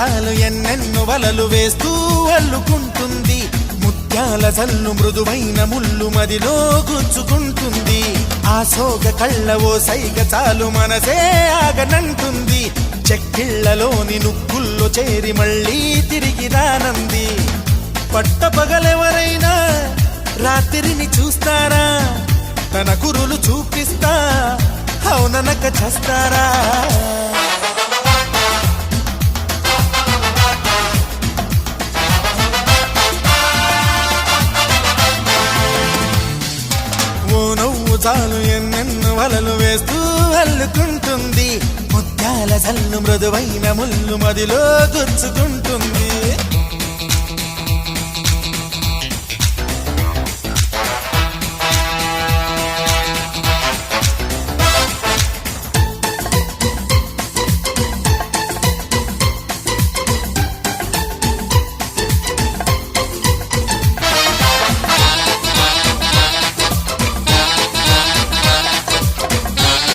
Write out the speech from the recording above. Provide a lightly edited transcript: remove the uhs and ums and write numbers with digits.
చాలు ఎన్నెన్నో వలలు వేస్తూ అల్లుకుంటుంది. ముత్యాల జల్లు మృదువైన ముళ్ళు మదిలో గుచ్చుకుంటుంది. ఆ సోగ కళ్ళ ఓ సైగ చాలు మనసే ఆగనంటుంది. చెక్కిళ్లలోని నుక్కుల్లో చేరి మళ్ళీ తిరిగి రానంది. పట్టపగలెవరైనా రాత్రిని చూస్తారా? తన కురులు చూపిస్తా అవుననక చేస్తారా? ఓ నవ్వు చాలు ఎన్నెన్నో వలలు వేస్తూ అల్లుకుంటుంది. ముత్యాల జల్లు మృదువైన ముళ్ళు మదిలో గుచ్చుకుంటుంది.